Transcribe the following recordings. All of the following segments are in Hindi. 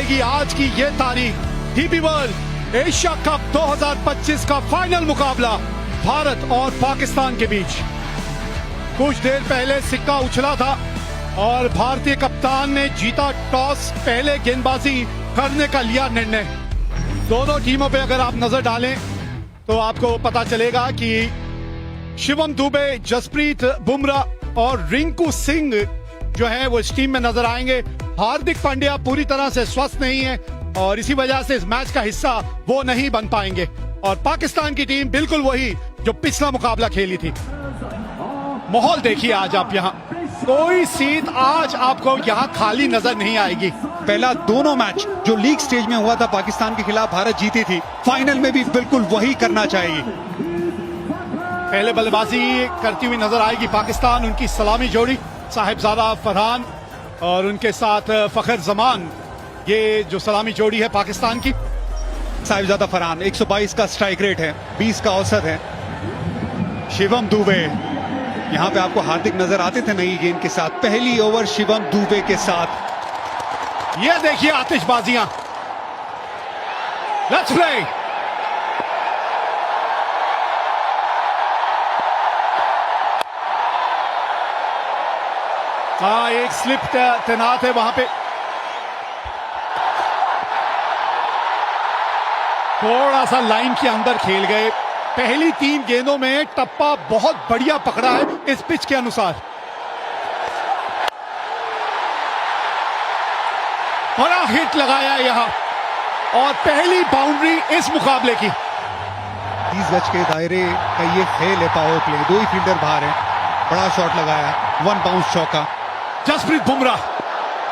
जाएगी आज की ये तारीख। डीपी वर्ल्ड एशिया कप 2025 का फाइनल मुकाबला भारत और पाकिस्तान के बीच। कुछ देर पहले सिक्का उछला था और भारतीय कप्तान ने जीता टॉस, पहले गेंदबाजी करने का लिया निर्णय। दोनों टीमों पे अगर आप नजर डालें तो आपको पता चलेगा कि शिवम दुबे, जसप्रीत बुमराह और रिंकू सिंह जो है वो इस टीम में नजर आएंगे। हार्दिक पांड्या पूरी तरह से स्वस्थ नहीं है और इसी वजह से इस मैच का हिस्सा वो नहीं बन पाएंगे। और पाकिस्तान की टीम बिल्कुल वही जो पिछला मुकाबला खेली थी। माहौल देखिए आज आप यहाँ, कोई सीट आज आपको यहाँ खाली नजर नहीं आएगी। पहला दोनों मैच जो लीग स्टेज में हुआ था पाकिस्तान के खिलाफ भारत जीती थी, फाइनल में भी बिल्कुल वही करना चाहिए। पहले बल्लेबाजी करती हुई नजर आएगी पाकिस्तान, उनकी सलामी जोड़ी साहिबजादा फरहान और उनके साथ फखर जमान। ये जो सलामी जोड़ी है पाकिस्तान की। साहिबजादा फरहान 122 का स्ट्राइक रेट है, 20 का औसत है। शिवम दुबे, यहाँ पे आपको हार्दिक नजर आते थे नई गेंद के साथ। पहली ओवर शिवम दुबे के साथ। ये देखिए आतिशबाजियां। Let's play. हाँ, एक स्लिप तैनात है वहां पे। थोड़ा सा लाइन के अंदर खेल गए। पहली 3 गेंदों में टप्पा बहुत बढ़िया पकड़ा है इस पिच के अनुसार। बड़ा हिट लगाया यहां और पहली बाउंड्री इस मुकाबले की। 30 गज के दायरे का ये खेल है, पावर प्ले। 2 ही फील्डर बाहर है। बड़ा शॉट लगाया, 1 बाउंस चौका। Jasprit Bumrah,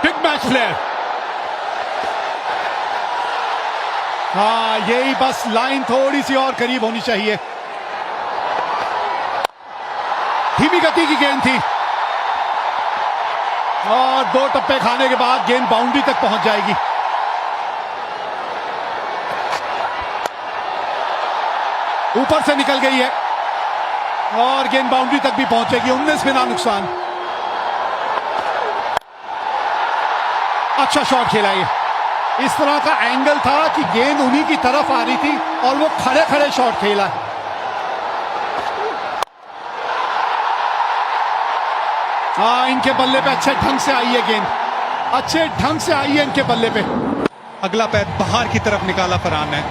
big match player. हाँ, यही बस लाइन थोड़ी सी और करीब होनी चाहिए। धीमी गति की गेंद थी और 2 टप्पे खाने के बाद गेंद बाउंड्री तक पहुंच जाएगी। ऊपर से निकल गई है और गेंद बाउंड्री तक भी पहुंचेगी। 19 बिना नुकसान। अच्छा शॉट खेला ये। इस तरह का एंगल था कि गेंद उन्हीं की तरफ आ रही थी और वो खड़े खड़े शॉट खेला। हाँ, इनके बल्ले पे अच्छे ढंग से आई है गेंद, अच्छे ढंग से आई है इनके बल्ले पे। अगला पैर बाहर की तरफ निकाला फरहान ने।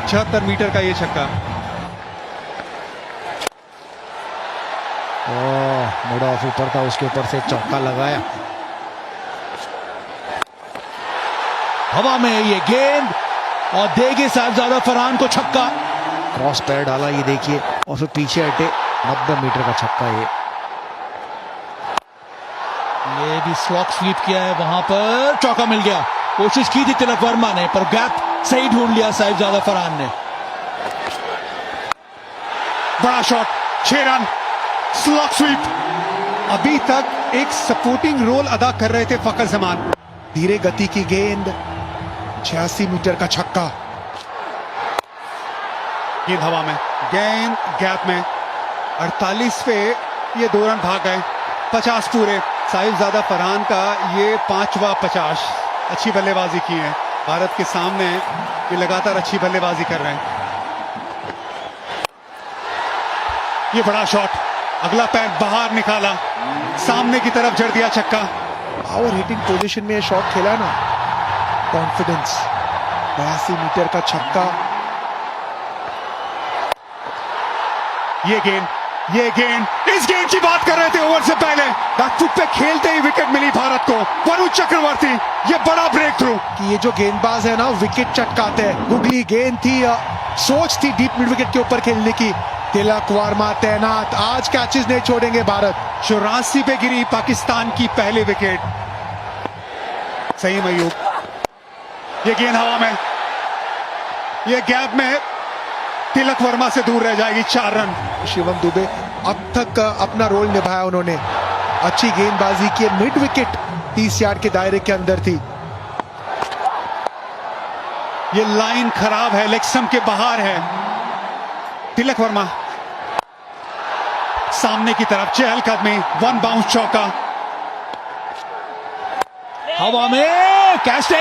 76 मीटर का ये छक्का। मुड़ ऑफ ऊपर था, उसके ऊपर से चौका लगाया। हवा में ये गेंद और देंगे साहिबजादा फरहान को छक्का। क्रॉस पैर डाला, ये देखिए, और फिर पीछे हटे। 90 मीटर का छक्का ये भी स्लॉक स्वीप किया है, वहां पर चौका मिल गया। कोशिश की थी तिलक वर्मा ने, पर गैप सही ढूंढ लिया साहिबजादा फरहान ने। बड़ा शॉट, 6 रन, स्लॉक स्वीप। अभी तक एक सपोर्टिंग रोल अदा कर रहे थे फखर जमान। धीरे गति की गेंद, 86 मीटर का छक्का। गेंद हवा में, गेंद गैप में। 48 पे ये 2 रन भाग गए। 50 पूरे। साहिबजादा फरहान का ये 5वां 50। अच्छी बल्लेबाजी की है भारत के सामने। ये लगातार अच्छी बल्लेबाजी कर रहे हैं। ये बड़ा शॉट, अगला पैर बाहर निकाला, सामने की तरफ जड़ दिया छक्का। पावर हिटिंग पोजीशन में शॉट खेला ना, कॉन्फिडेंस। 82 मीटर का छक्का। ये गेंद, इस गेंद की बात कर रहे थे ओवर से पहले। बैकफुट पे खेलते ही विकेट मिली भारत को। वरुण चक्रवर्ती, ये बड़ा ब्रेक थ्रू। कि ये जो गेंदबाज है ना, विकेट चटकाते हैं। गुगली गेंद थी, सोच थी डीप मिड विकेट के ऊपर खेलने की। तिलक वर्मा तैनात, आज कैचेस नहीं छोड़ेंगे भारत। 84 पे गिरी पाकिस्तान की पहली विकेट। सही मयूब, ये गेंद हवा में, ये गैप में तिलक वर्मा से दूर रह जाएगी। 4 रन। शिवम दुबे अब तक अपना रोल निभाया उन्होंने। अच्छी गेंदबाजी की, मिड विकेट 30 यार्ड के दायरे के अंदर थी। ये लाइन खराब है, लेग स्टंप के बाहर है। तिलक वर्मा सामने की तरफ, चहलकदमी, 1 बाउंस चौका। हवा में कैच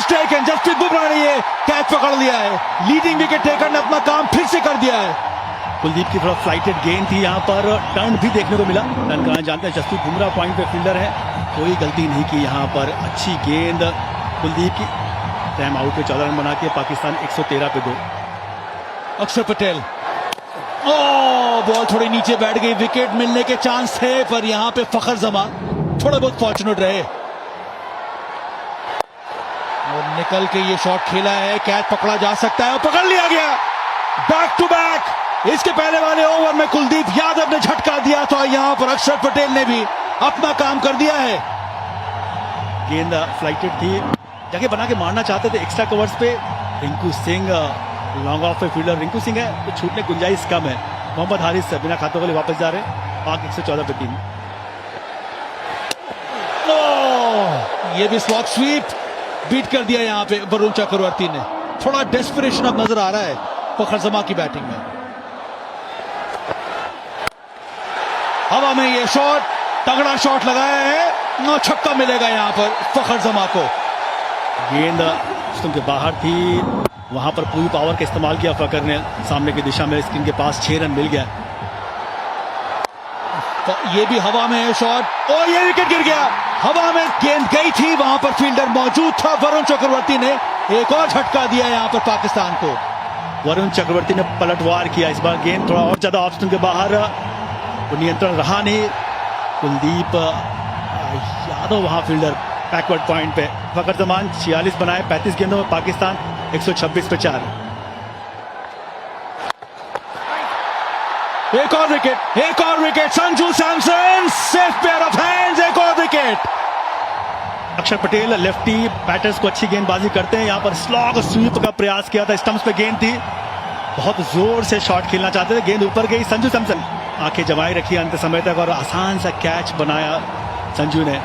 टेकन जसप्रीत बुमराह ने ये कैच पकड़ लिया है। लीडिंग विकेट टेकर ने अपना काम फिर से कर दिया है। कुलदीप की थोड़ा फ्लाइटेड गेंद थी, यहाँ पर टर्न भी देखने को मिला। टर्न कहाँ जानते हैं, जसप्रीत बुमराह पॉइंट पे फील्डर है, कोई गलती नहीं की यहाँ पर। अच्छी गेंद कुलदीप की। टाइम आउट पे 14 रन बना के पाकिस्तान 113 पे 2। अक्षर पटेल, बॉल थोड़ी नीचे बैठ गई, विकेट मिलने के चांस थे पर यहाँ पे फखर जमान थोड़ा बहुत फॉर्चुनेट रहे और निकल के ये शॉट खेला है। कैच पकड़ा जा सकता है और पकड़ लिया गया। बैक टू बैक इसके पहले वाले ओवर में कुलदीप यादव ने झटका दिया था, यहाँ पर अक्षर पटेल ने भी अपना काम कर दिया है। गेंद फ्लाइटेड थी, जगह बना के मारना चाहते थे एक्स्ट्रा कवर्स पे। रिंकू सिंह लॉन्ग ऑफ पे फील्डर रिंकू सिंह है तो छूटने की गुंजाइश कम है। मोहम्मद हारिस बिना खातों वाले वापस जा रहे हैं। पाक 114 पे 3। ये भी स्लॉग स्वीप बीट कर दिया यहाँ पे वरुण चक्रवर्ती ने। थोड़ा डेस्परेशन अब नजर आ रहा है फखर जमा की बैटिंग में। हवा में ये शॉट, तगड़ा शॉट लगाया है, छक्का मिलेगा यहाँ पर फखर जमा को। गेंद स्टंप के बाहर थी, वहां पर पूरी पावर का इस्तेमाल किया फकर ने। सामने की दिशा में स्क्रीन के पास 6 रन मिल गया। तो ये भी हवा में है शॉट, और ये विकेट गिर गया। हवा में गेंद गई थी, वहां पर फील्डर मौजूद था। वरुण चक्रवर्ती ने एक और झटका दिया यहाँ पर पाकिस्तान को। वरुण चक्रवर्ती ने पलटवार किया इस बार। गेंद थोड़ा और ज्यादा ऑफ स्टंप के बाहर, वो नियंत्रण रहा नहीं। कुलदीप यादव वहां फील्डर बैकवर्ड पॉइंट पे। फकर जमान 46 बनाए 35 गेंदों में, पाकिस्तान 126 पे 4। एक और wicket Sanju Samson, safe pair of hands, एक और विकेट। अक्षर पटेल लेफ्टी बैटर्स को अच्छी गेंदबाजी करते हैं। यहाँ पर स्लॉग स्वीप का प्रयास किया था, स्टंप्स पे गेंद थी, बहुत जोर से शॉट खेलना चाहते थे, गेंद ऊपर गई। संजू सैमसन आंखें जमाई रखी अंत समय तक और आसान सा कैच बनाया संजू ने।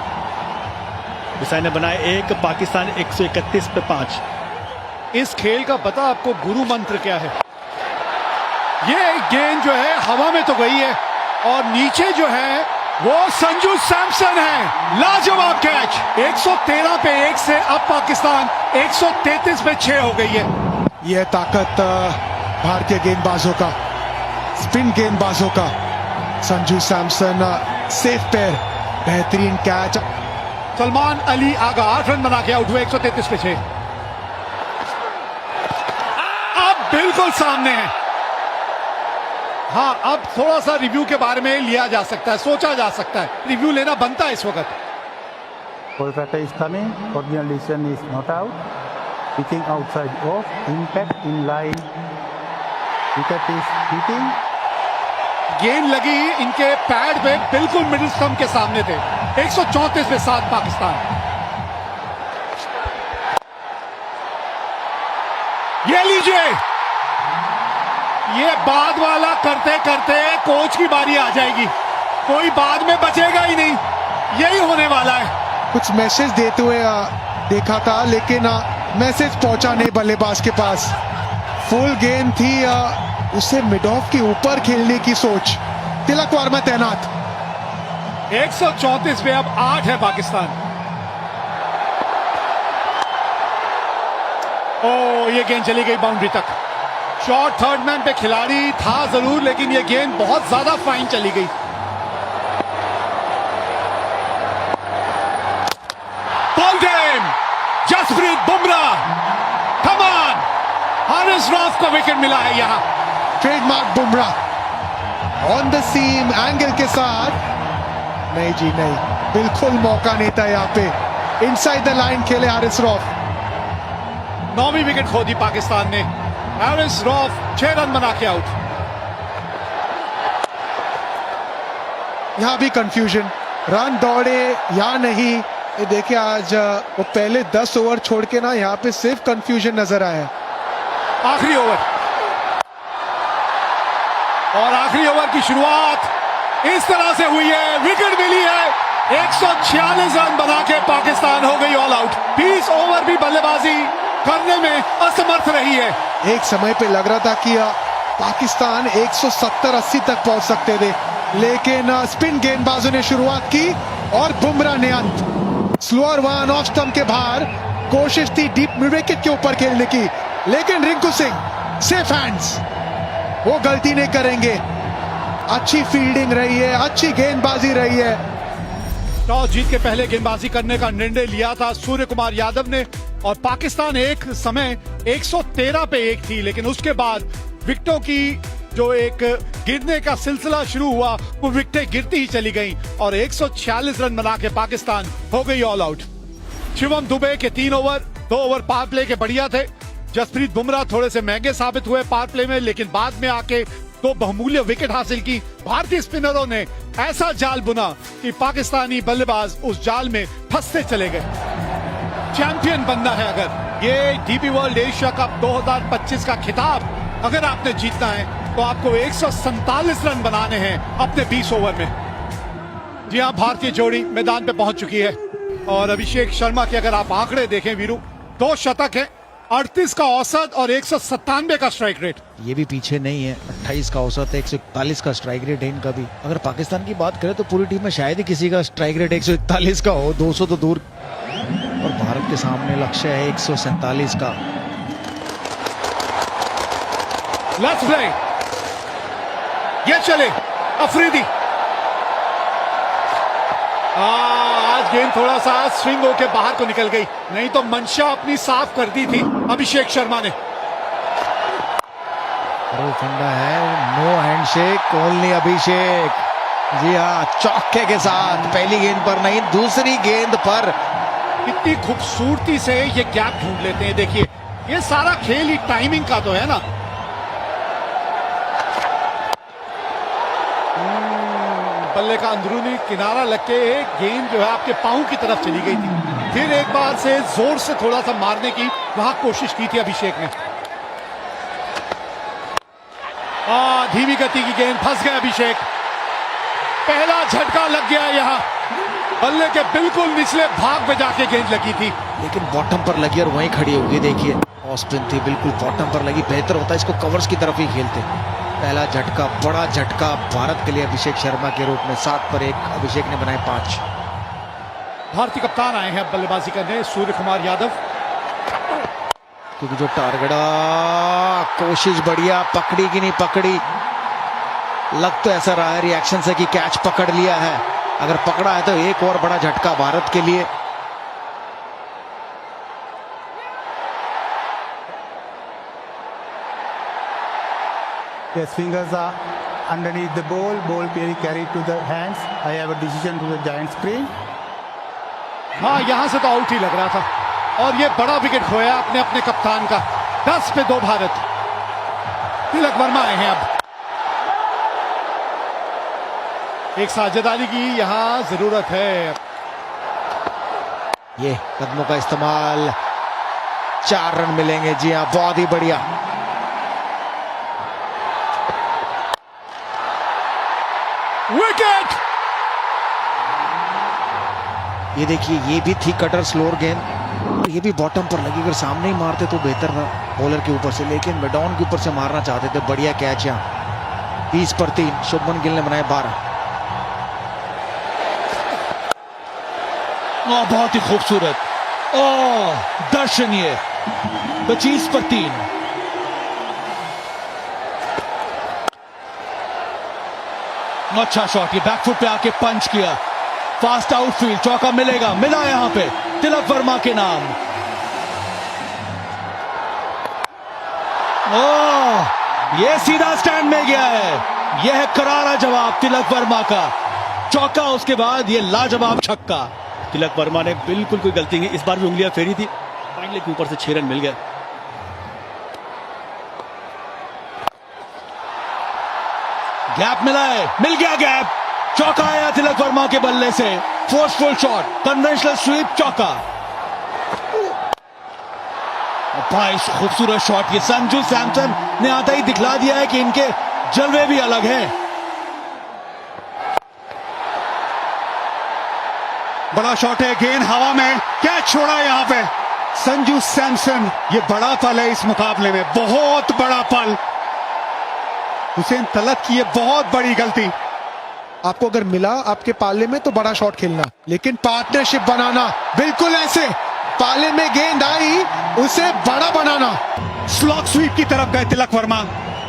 विसाई ने बनाए 1, पाकिस्तान 131 पे 5। इस खेल का पता आपको गुरु मंत्र क्या है? ये गेंद जो है हवा में तो गई है और नीचे जो है वो संजू सैमसन है। लाजवाब कैच। 113 पे 1 से अब पाकिस्तान 133 पे 6 हो गई है। यह ताकत भारतीय गेंदबाजों का, स्पिन गेंदबाजों का। संजू सैमसन सेफ पैर, बेहतरीन कैच। सलमान अली आगा 8 रन बना के आउट हुए 133 पे 6। अब बिल्कुल सामने है। हाँ, अब थोड़ा सा रिव्यू के बारे में लिया जा सकता है, सोचा जा सकता है, रिव्यू लेना बनता है इस वक्त। Kolkata is coming, original decision is not out, pitching outside off, impact in line, wicket is hitting. गेंद लगी इनके पैड पे, बिल्कुल मिडिल स्टंप के सामने थे। 134 पे 7 पाकिस्तान। ये लीजिए, ये बाद वाला करते करते कोच की बारी आ जाएगी, कोई बाद में बचेगा ही नहीं, यही होने वाला है। कुछ मैसेज देते हुए देखा था, लेकिन मैसेज पहुंचा नहीं बल्लेबाज के पास। फुल गेंद थी, उसे मिड ऑफ के ऊपर खेलने की सोच। तिलक वर्मा तैनात। 134 पे अब 8 है पाकिस्तान। ओ, ये गेंद चली गई बाउंड्री तक। शॉट थर्ड मैन पे खिलाड़ी था जरूर, लेकिन ये गेंद बहुत ज्यादा फाइन चली गई। Ball game, Jasprit Bumrah, come on, Haris Rauf को विकेट मिला है यहां। Trademark Bumrah on the seam angle के साथ। नहीं जी नहीं, बिल्कुल मौका नहीं था यहाँ पे। इनसाइड द लाइन खेले हारिस रऊफ। 9वीं विकेट खो दी पाकिस्तान ने। हारिस रऊफ 6 रन बना के आउट। यहां भी कंफ्यूजन, रन दौड़े या नहीं। ये देखिए, आज वो पहले 10 ओवर छोड़ के ना यहाँ पे सिर्फ कंफ्यूजन नजर आया। आखिरी ओवर, और आखिरी ओवर की शुरुआत इस तरह से हुई है। विकेट मिली है, 146 रन बना के पाकिस्तान हो गई ऑल आउट। 20 ओवर भी बल्लेबाजी करने में असमर्थ रही है। एक समय पे लग रहा था कि पाकिस्तान 170-80 तक पहुंच सकते थे, लेकिन स्पिन गेंदबाजों ने शुरुआत की और बुमराह ने अंत। स्लोअर वन ऑफ स्टंप के बाहर कोशिश थी डीप विकेट के ऊपर खेलने की, लेकिन रिंकू सिंह सेफ हैंड्स, वो गलती नहीं करेंगे। अच्छी फील्डिंग रही है, अच्छी गेंदबाजी रही है। टॉस जीत के पहले गेंदबाजी करने का निर्णय लिया था सूर्य कुमार यादव ने, और पाकिस्तान एक समय 113 पे 1 थी, लेकिन उसके बाद विकेटों की जो एक गिरने का सिलसिला शुरू हुआ, वो विकेटें गिरती ही चली गईं और 146 रन बना के पाकिस्तान हो गई ऑल आउट। शिवम दुबे के 3 ओवर, 2 ओवर पावर प्ले के बढ़िया थे। जसप्रीत बुमराह थोड़े से महंगे साबित हुए पावर प्ले में, लेकिन बाद में आके 2 बहुमूल्य विकेट हासिल की। भारतीय स्पिनरों ने ऐसा जाल बुना कि पाकिस्तानी बल्लेबाज उस जाल में फंसते चले गए। चैंपियन बनना है अगर, ये डीपी वर्ल्ड एशिया कप 2025 का खिताब अगर आपने जीतना है, तो आपको 147 रन बनाने हैं अपने 20 ओवर में। जी हां, भारतीय जोड़ी मैदान पे पहुंच चुकी है और अभिषेक शर्मा के अगर आप आंकड़े देखें वीरू, 2 शतक है, 38 का औसत और 197 का स्ट्राइक रेट। ये भी पीछे नहीं है, 28 का औसत है, 141 का स्ट्राइक रेट है इनका भी। अगर पाकिस्तान की बात करें तो पूरी टीम में शायद ही किसी का स्ट्राइक रेट 141 का हो, 200 तो दूर। और भारत के सामने लक्ष्य है 147 का। लेट्स प्ले, ये चले अफरीदी। आज गेंद थोड़ा सा स्विंग होके बाहर को निकल गई, नहीं तो मंशा अपनी साफ कर दी थी अभिषेक शर्मा ने। वो फंडा है, नो हैंडशेक, ओनली अभिषेक। जी हाँ, चौके के साथ पहली गेंद पर नहीं, दूसरी गेंद पर। कितनी खूबसूरती से ये गैप ढूंढ लेते हैं। देखिए, ये सारा खेल ही टाइमिंग का तो है ना। बल्ले का अंदरूनी किनारा लग के गेंद जो है आपके पांव की तरफ चली गई थी। फिर एक बार से जोर से थोड़ा सा मारने की वहां कोशिश की थी अभिषेक ने। धीमी गति की गेंद, फंस गए अभिषेक। पहला झटका लग गया यहां, बल्ले के बिल्कुल निचले भाग में जाके गेंद लगी थी, लेकिन बॉटम पर लगी और वहीं खड़ी होगी। देखिए, ऑफ स्पिन थी, बिल्कुल बॉटम पर लगी। बेहतर होता है इसको कवर्स की तरफ ही खेलते। पहला झटका, बड़ा झटका भारत के लिए अभिषेक शर्मा के रूप में। 7 पर 1 अभिषेक ने बनाए 5। भारतीय कप्तान आए हैं अब बल्लेबाजी करने, सूर्य कुमार यादव। क्योंकि जो टारगेट, कोशिश बढ़िया, पकड़ी कि नहीं पकड़ी। लग तो ऐसा रहा है रिएक्शन से कि कैच पकड़ लिया है। अगर पकड़ा है तो एक और बड़ा झटका भारत के लिए। His fingers are underneath the ball being carried to the hands. I have a decision to the giant screen. हाँ, यहां से तो आउट ही लग रहा था और ये बड़ा विकेट खोया अपने अपने कप्तान का। 10 पे 2 भारत। तिलक वर्मा आए हैं अब। एक साझेदारी की यहां जरूरत है। ये कदमों का इस्तेमाल, 4 रन मिलेंगे। जी हाँ, बहुत ही बढ़िया। विकेट! ये देखिए, ये भी थी कटर स्लोअर गेंद और ये भी बॉटम पर लगी। अगर सामने ही मारते तो बेहतर था बॉलर के ऊपर से, लेकिन मैडॉन के ऊपर से मारना चाहते थे। बढ़िया कैच यहाँ। 20 पर 3 शुभमन गिल ने बनाए 12। बहुत ही खूबसूरत, दर्शनीय। 25 पर 3। अच्छा शॉट, ये बैकफुट पे आके पंच किया। फास्ट आउटफील्ड, चौका मिलेगा, मिला यहां पे तिलक वर्मा के नाम। ये सीधा स्टैंड में गया है। यह है करारा जवाब तिलक वर्मा का। चौका, उसके बाद ये लाजवाब छक्का। तिलक वर्मा ने बिल्कुल कोई गलती नहीं, इस बार भी उंगलियां फेरी थी। फाइनली के ऊपर से 6 रन मिल गए। गैप मिला है, मिल गया गैप। चौका आया तिलक वर्मा के बल्ले से। फोर्सफुल शॉट, कन्वेंशनल स्वीप, चौका। भाई खूबसूरत शॉट। ये संजू सैमसन ने आता ही दिखला दिया है कि इनके जलवे भी अलग हैं। बड़ा शॉट है, गेंद हवा में, कैच छोड़ा यहाँ पे संजू सैमसन। ये बड़ा पल है इस मुकाबले में, बहुत बड़ा पल। हुसैन तलत की ये बहुत बड़ी गलती। आपको अगर मिला आपके पाले में तो बड़ा शॉट खेलना, लेकिन पार्टनरशिप बनाना बिल्कुल ऐसे पाले में गेंद आई उसे बड़ा बनाना। स्लॉग स्वीप की तरफ गए तिलक वर्मा,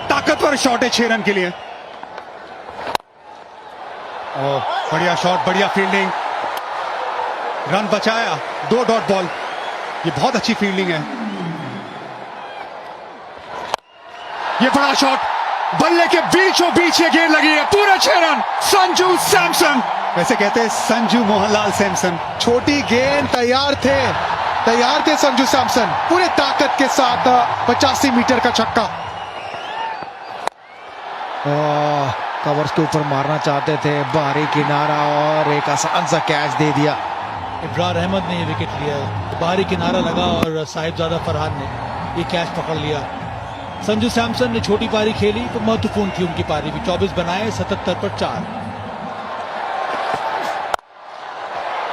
ताकतवर शॉट है 6 रन के लिए। ओह बढ़िया शॉट, बढ़िया फील्डिंग, रन बचाया, 2 डॉट बॉल। ये बहुत अच्छी फील्डिंग है। ये बड़ा शॉट, बल्ले के बीचों बीच ये गेंद लगी है, पूरे 6 रन। संजू सैमसन, वैसे कहते हैं संजू मोहनलाल सैमसन। छोटी गेंद, तैयार थे संजू सैमसन, पूरे ताकत के साथ 85 मीटर का छक्का। कवर्स के ऊपर मारना चाहते थे, बाहरी किनारा और एक आसान सा कैच दे दिया। इब्रार अहमद ने ये विकेट लिया, बाहरी किनारा लगा और साहिबजादा फरहान ने ये कैच पकड़ लिया। संजू सैमसन ने छोटी पारी खेली तो महत्वपूर्ण थी उनकी पारी भी, 24 बनाए 77 पर 4।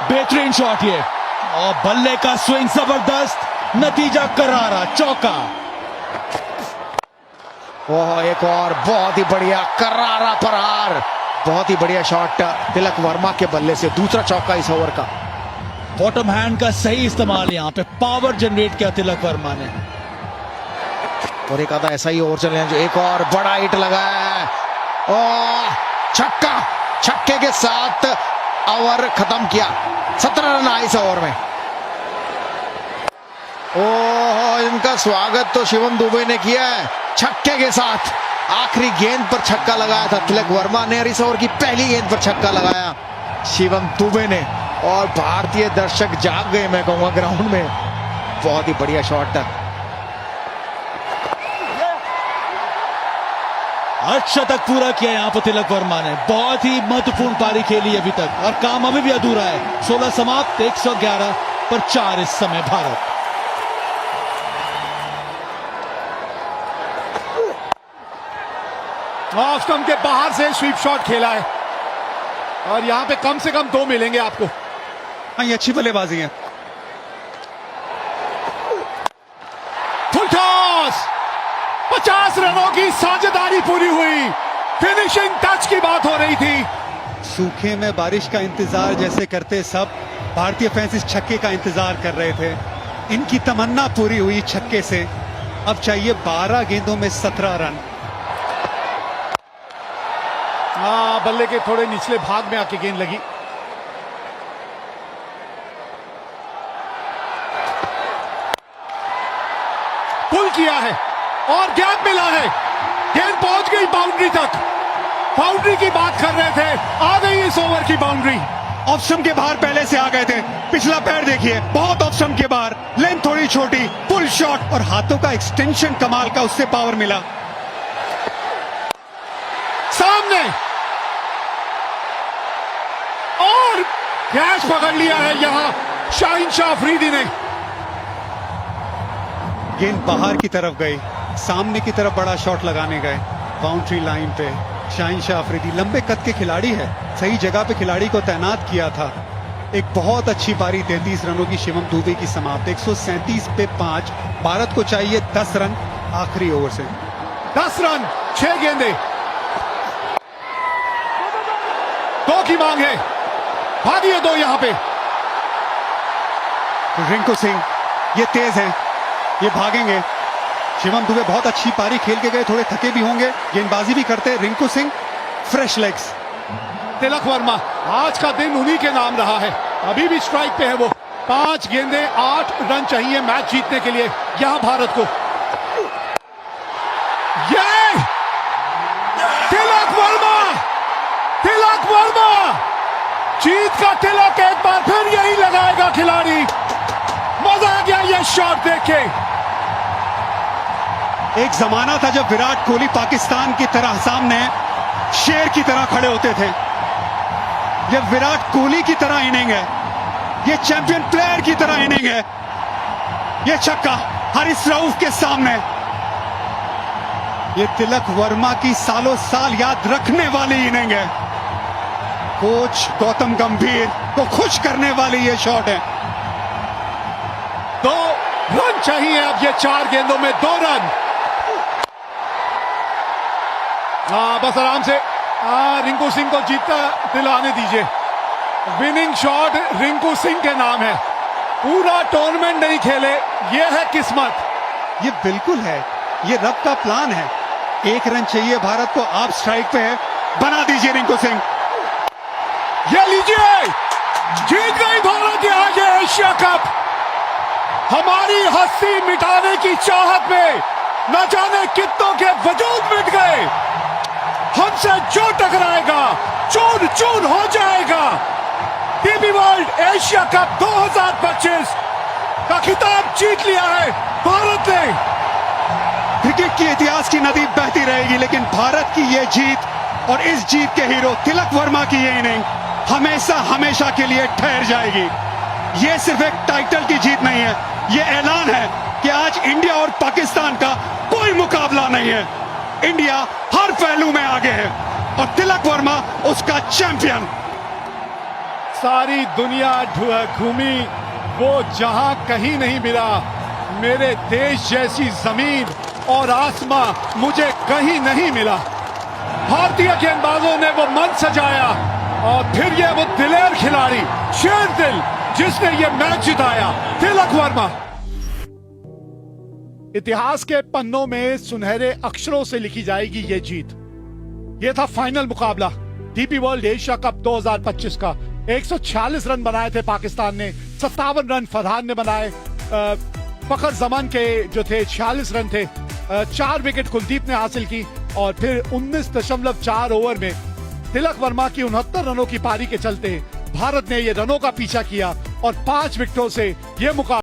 बेहतरीन शॉट ये, और बल्ले का स्विंग जबरदस्त, नतीजा करारा, चौका। ओह एक और बहुत ही बढ़िया करारा प्रहार, बहुत ही बढ़िया शॉट तिलक वर्मा के बल्ले से, दूसरा चौका इस ओवर का। बॉटम हैंड का सही इस्तेमाल, यहाँ पे पावर जनरेट किया तिलक वर्मा ने। और एक आधा ऐसा ही ओवर चले जो एक और बड़ा हिट लगाया है, और छक्का, छक्के के साथ ओवर खत्म किया। 17 रन आए इस ओवर में। ओह इनका स्वागत तो शिवम दुबे ने किया है छक्के के साथ। आखिरी गेंद पर छक्का लगाया था तिलक वर्मा ने, और इस ओवर की पहली गेंद पर छक्का लगाया शिवम दुबे ने, और भारतीय दर्शक जाग गए मैं कहूंगा ग्राउंड में। बहुत ही बढ़िया शॉट था। शतक पूरा किया यहाँ पर तिलक वर्मा ने, बहुत ही महत्वपूर्ण पारी खेली अभी तक, और काम अभी भी अधूरा है। 16 समाप्त, 111 पर 4 इस समय भारत। ऑफ स्टंप के बाहर से स्वीप शॉट खेला है, और यहां पे कम से कम 2 मिलेंगे आपको। हाँ ये अच्छी बल्लेबाजी है। फुल टॉस, 50 रनों की साझेदारी पूरी हुई, फिनिशिंग टच की बात हो रही थी। सूखे में बारिश का इंतजार जैसे करते सब भारतीय फैंस इस छक्के का इंतजार कर रहे थे। इनकी तमन्ना पूरी हुई छक्के से। अब चाहिए 12 गेंदों में 17 रन। बल्ले के थोड़े निचले भाग में आके गेंद लगी। पुल किया है और गैप मिला है, गेंद पहुंच गई बाउंड्री तक। बाउंड्री की बात कर रहे थे, आ गई इस ओवर की बाउंड्री। ऑप्शन के बाहर पहले से आ गए थे, पिछला पैर देखिए, बहुत ऑप्शन के बाहर, लेंथ थोड़ी छोटी, पुल शॉट, और हाथों का एक्सटेंशन कमाल का, उससे पावर मिला। सामने और कैच पकड़ लिया है यहां शाहीन शाह अफरीदी ने। गेंद बाहर की तरफ गई, सामने की तरफ बड़ा शॉट लगाने गए, बाउंड्री लाइन पे। शाहीन शाह अफरीदी लंबे कद के खिलाड़ी है, सही जगह पे खिलाड़ी को तैनात किया था। एक बहुत अच्छी पारी 33 रनों की शिवम दुबे की समाप्त, 137 पे 5। भारत को चाहिए 10 रन आखिरी ओवर से। 10 रन, 6 गेंदे, 2 की मांग है, भागिए 2 यहां पे। रिंकू सिंह ये तेज हैं, ये भागेंगे। शिवम दुबे बहुत अच्छी पारी खेल के गए, थोड़े थके भी होंगे, गेंदबाजी भी करते। Rinku Singh fresh legs. तिलक वर्मा, आज का दिन उन्हीं के नाम रहा है, अभी भी स्ट्राइक पे है वो। 5 गेंदे, 8 रन चाहिए मैच जीतने के लिए यहां भारत को। ये तिलक वर्मा, तिलक वर्मा जीत का तिलक एक बार फिर यही लगाएगा खिलाड़ी। मजा आ गया ये शॉट देख के। एक जमाना था जब विराट कोहली पाकिस्तान की तरह सामने शेर की तरह खड़े होते थे। जब विराट कोहली की तरह इनिंग है, ये चैंपियन प्लेयर की तरह इनिंग है। ये छक्का हारिस रऊफ के सामने। ये तिलक वर्मा की सालों साल याद रखने वाली इनिंग है। कोच गौतम गंभीर को खुश करने वाली ये शॉट है। 2 रन चाहिए अब, ये 4 गेंदों में 2 रन। बस आराम से रिंकू सिंह को जीतता दिलाने दीजिए। विनिंग शॉट रिंकू सिंह के नाम है। पूरा टूर्नामेंट नहीं खेले, ये है किस्मत। ये बिल्कुल है, ये रब का प्लान है। 1 रन चाहिए भारत को, आप स्ट्राइक पे है, बना दीजिए रिंकू सिंह। ये लीजिए, जीत गई भारत यहाँ ये एशिया कप। हमारी हस्ती मिटाने की चाहत में न जाने कितनों के वजूद मिट गए। हमसे जो टकराएगा चूर चूर हो जाएगा। डीपी वर्ल्ड एशिया कप 2025 का खिताब जीत लिया है भारत ने। क्रिकेट के इतिहास की नदी बहती रहेगी, लेकिन भारत की ये जीत और इस जीत के हीरो तिलक वर्मा की ये इनिंग हमेशा हमेशा के लिए ठहर जाएगी। ये सिर्फ एक टाइटल की जीत नहीं है, ये ऐलान है कि आज इंडिया और पाकिस्तान का कोई मुकाबला नहीं है। इंडिया हर पहलू में आगे है और तिलक वर्मा उसका चैंपियन। सारी दुनिया घूमी, वो जहां कहीं नहीं मिला। मेरे देश जैसी जमीन और आसमां मुझे कहीं नहीं मिला। भारतीय गेंदबाजों ने वो मन सजाया और फिर ये वो दिलेर खिलाड़ी, शेर दिल, जिसने ये मैच जिताया, तिलक वर्मा। इतिहास के पन्नों में सुनहरे अक्षरों से लिखी जाएगी ये जीत। ये था फाइनल मुकाबला डीपी वर्ल्ड एशिया कप 2025 का। 146 रन बनाए थे पाकिस्तान ने, 57 रन फरहान ने बनाए। फखर जमान के जो थे 46 रन थे। 4 विकेट कुलदीप ने हासिल की और फिर 19.4 ओवर में तिलक वर्मा की 69 रनों की पारी के चलते भारत ने ये रनों का पीछा किया और 5 विकेटों से ये मुकाबला